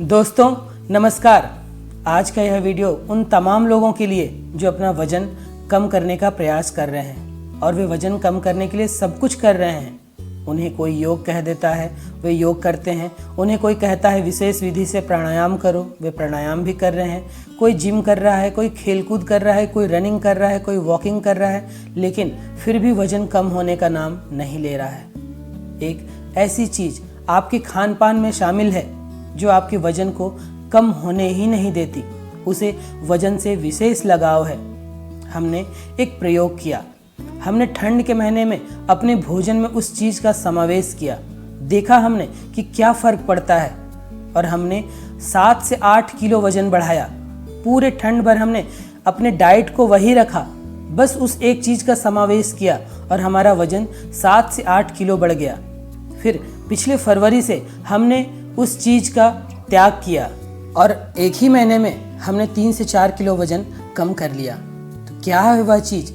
दोस्तों नमस्कार। आज का यह वीडियो उन तमाम लोगों के लिए जो अपना वजन कम करने का प्रयास कर रहे हैं और वे वजन कम करने के लिए सब कुछ कर रहे हैं। उन्हें कोई योग कह देता है, वे योग करते हैं। उन्हें कोई कहता है विशेष विधि से प्राणायाम करो, वे प्राणायाम भी कर रहे हैं। कोई जिम कर रहा है, कोई खेलकूद कर रहा है, कोई रनिंग कर रहा है, कोई वॉकिंग कर रहा है, लेकिन फिर भी वजन कम होने का नाम नहीं ले रहा है। एक ऐसी चीज़ आपके खान पान में शामिल है जो आपके वजन को कम होने ही नहीं देती, उसे वजन से विशेष लगाव है। हमने एक प्रयोग किया। हमने ठंड के महीने में अपने भोजन में उस चीज़ का समावेश किया। देखा हमने कि क्या फ़र्क पड़ता है और हमने 7 से 8 किलो वजन बढ़ाया। पूरे ठंड भर हमने अपने डाइट को वही रखा, बस उस एक चीज़ का समावेश किया और हमारा वजन 7 से 8 किलो बढ़ गया। फिर पिछले फरवरी से हमने उस चीज़ का त्याग किया और एक ही महीने में हमने 3 से 4 किलो वजन कम कर लिया। तो क्या है वह चीज़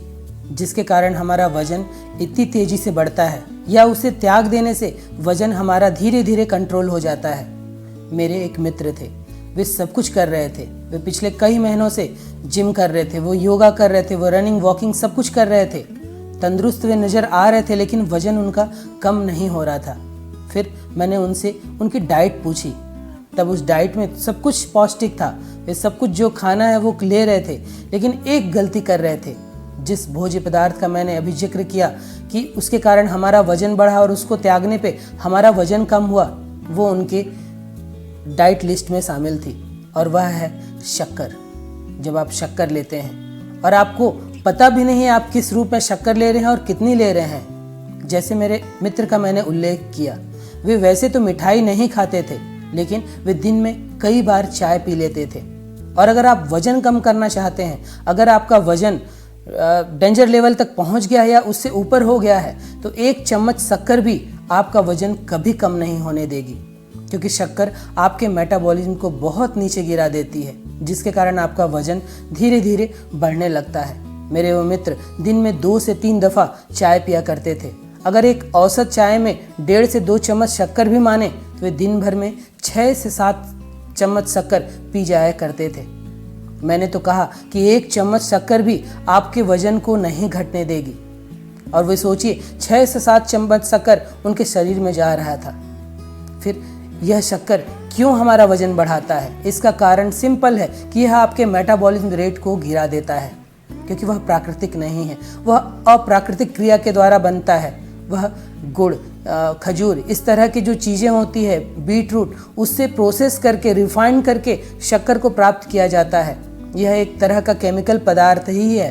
जिसके कारण हमारा वजन इतनी तेज़ी से बढ़ता है, या उसे त्याग देने से वजन हमारा धीरे धीरे कंट्रोल हो जाता है? मेरे एक मित्र थे, वे सब कुछ कर रहे थे। वे पिछले कई महीनों से जिम कर रहे थे, वो योगा कर रहे थे, वो रनिंग वॉकिंग सब कुछ कर रहे थे। तंदुरुस्त वे नज़र आ रहे थे, लेकिन वजन उनका कम नहीं हो रहा था। फिर मैंने उनसे उनकी डाइट पूछी। तब उस डाइट में सब कुछ पौष्टिक था, वे सब कुछ जो खाना है वो ले रहे थे, लेकिन एक गलती कर रहे थे। जिस भोज्य पदार्थ का मैंने अभी जिक्र किया कि उसके कारण हमारा वजन बढ़ा और उसको त्यागने पे हमारा वजन कम हुआ, वो उनके डाइट लिस्ट में शामिल थी, और वह है शक्कर। जब आप शक्कर लेते हैं और आपको पता भी नहीं है आप किस रूप में शक्कर ले रहे हैं और कितनी ले रहे हैं, जैसे मेरे मित्र का मैंने उल्लेख किया, वे वैसे तो मिठाई नहीं खाते थे, लेकिन वे दिन में कई बार चाय पी लेते थे। और अगर आप वजन कम करना चाहते हैं, अगर आपका वजन डेंजर लेवल तक पहुंच गया है या उससे ऊपर हो गया है, तो 1 चम्मच शक्कर भी आपका वजन कभी कम नहीं होने देगी, क्योंकि शक्कर आपके मेटाबॉलिज्म को बहुत नीचे गिरा देती है, जिसके कारण आपका वजन धीरे धीरे बढ़ने लगता है। मेरे वो मित्र दिन में 2 से 3 दफ़ा चाय पिया करते थे। अगर एक औसत चाय में 1.5 से 2 चम्मच शक्कर भी माने तो वे दिन भर में 6 से 7 चम्मच शक्कर पी जाया करते थे। मैंने तो कहा कि 1 चम्मच शक्कर भी आपके वजन को नहीं घटने देगी, और वे सोचिए 6 से 7 चम्मच शक्कर उनके शरीर में जा रहा था। फिर यह शक्कर क्यों हमारा वजन बढ़ाता है? इसका कारण सिंपल है कि यह आपके मेटाबॉलिज्म रेट को गिरा देता है, क्योंकि वह प्राकृतिक नहीं है, वह अप्राकृतिक क्रिया के द्वारा बनता है। वह गुड़, खजूर, इस तरह की जो चीज़ें होती है, बीट रूट, उससे प्रोसेस करके रिफाइन करके शक्कर को प्राप्त किया जाता है। यह एक तरह का केमिकल पदार्थ ही है।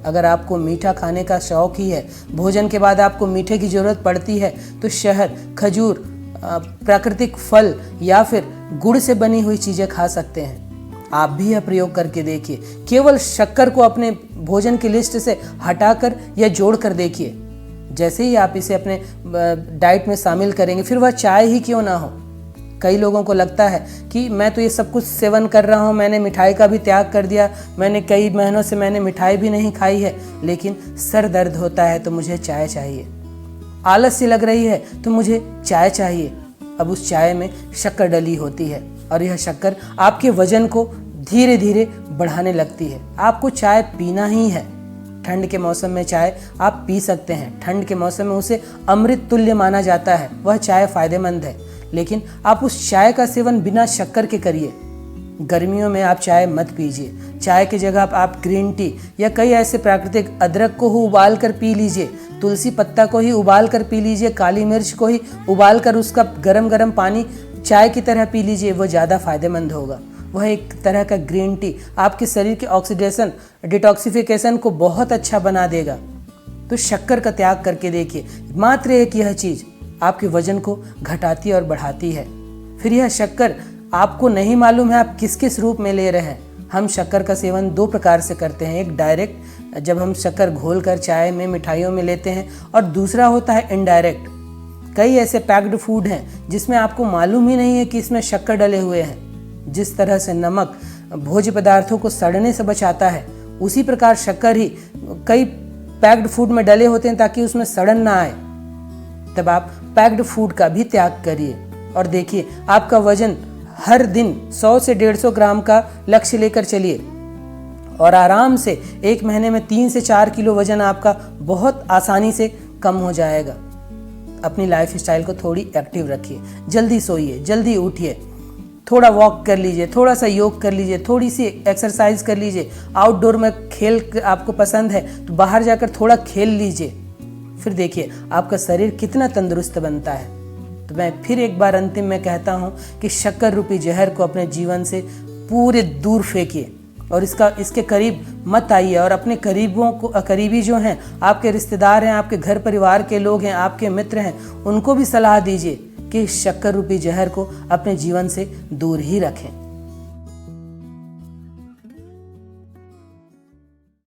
अगर आपको मीठा खाने का शौक़ ही है, भोजन के बाद आपको मीठे की ज़रूरत पड़ती है, तो शहद, खजूर, प्राकृतिक फल या फिर गुड़ से बनी हुई चीज़ें खा सकते हैं। आप भी यह प्रयोग करके देखिए। केवल शक्कर को अपने भोजन की लिस्ट से हटाकर या जोड़कर देखिए। जैसे ही आप इसे अपने डाइट में शामिल करेंगे, फिर वह चाय ही क्यों ना हो। कई लोगों को लगता है कि मैं तो ये सब कुछ सेवन कर रहा हूँ, मैंने मिठाई का भी त्याग कर दिया, मैंने कई महीनों से मैंने मिठाई भी नहीं खाई है, लेकिन सर दर्द होता है तो मुझे चाय चाहिए, आलस सी लग रही है तो मुझे चाय चाहिए। अब उस चाय में शक्कर डली होती है और यह शक्कर आपके वजन को धीरे धीरे बढ़ाने लगती है। आपको चाय पीना ही है। ठंड के मौसम में चाय आप पी सकते हैं। ठंड के मौसम में उसे अमृत तुल्य माना जाता है। वह चाय फायदेमंद है, लेकिन आप उस चाय का सेवन बिना शक्कर के करिए। गर्मियों में आप चाय मत पीजिए। चाय की जगह आप ग्रीन टी या कई ऐसे प्राकृतिक, अदरक को ही उबाल कर पी लीजिए, तुलसी पत्ता को ही उबाल कर पी लीजिए, काली मिर्च को ही उबाल कर उसका गरम गरम पानी चाय की तरह पी लीजिए। वो ज़्यादा फायदेमंद होगा। वह एक तरह का ग्रीन टी आपके शरीर के ऑक्सीडेशन, डिटॉक्सिफिकेशन को बहुत अच्छा बना देगा। तो शक्कर का त्याग करके देखिए। मात्र एक यह चीज़ आपके वजन को घटाती और बढ़ाती है। फिर यह शक्कर आपको नहीं मालूम है आप किस किस रूप में ले रहे हैं। हम शक्कर का सेवन 2 प्रकार से करते हैं। एक डायरेक्ट, जब हम शक्कर घोल कर चाय में, मिठाइयों में लेते हैं, और दूसरा होता है इनडायरेक्ट। कई ऐसे पैक्ड फूड हैं जिसमें आपको मालूम ही नहीं है कि इसमें शक्कर डले हुए हैं। जिस तरह से नमक भोज्य पदार्थों को सड़ने से बचाता है, उसी प्रकार शक्कर ही कई पैक्ड फूड में डले होते हैं ताकि उसमें सड़न ना आए। तब आप पैक्ड फूड का भी त्याग करिए और देखिए आपका वजन हर दिन 100 से 150 ग्राम का लक्ष्य लेकर चलिए और आराम से 1 महीने में 3 से 4 किलो वजन आपका बहुत आसानी से कम हो जाएगा। अपनी लाइफ स्टाइल को थोड़ी एक्टिव रखिए, जल्दी सोइए, जल्दी उठिए, थोड़ा वॉक कर लीजिए, थोड़ा सा योग कर लीजिए, थोड़ी सी एक्सरसाइज कर लीजिए। आउटडोर में खेल आपको पसंद है तो बाहर जाकर थोड़ा खेल लीजिए, फिर देखिए आपका शरीर कितना तंदुरुस्त बनता है। तो मैं फिर एक बार अंतिम में कहता हूँ कि शक्कर रूपी जहर को अपने जीवन से पूरे दूर फेंकिए और इसके करीब मत आइए। और अपने करीबी जो हैं, आपके रिश्तेदार हैं, आपके घर परिवार के लोग हैं, आपके मित्र हैं, उनको भी सलाह दीजिए कि शक्कर रूपी जहर को अपने जीवन से दूर ही रखें।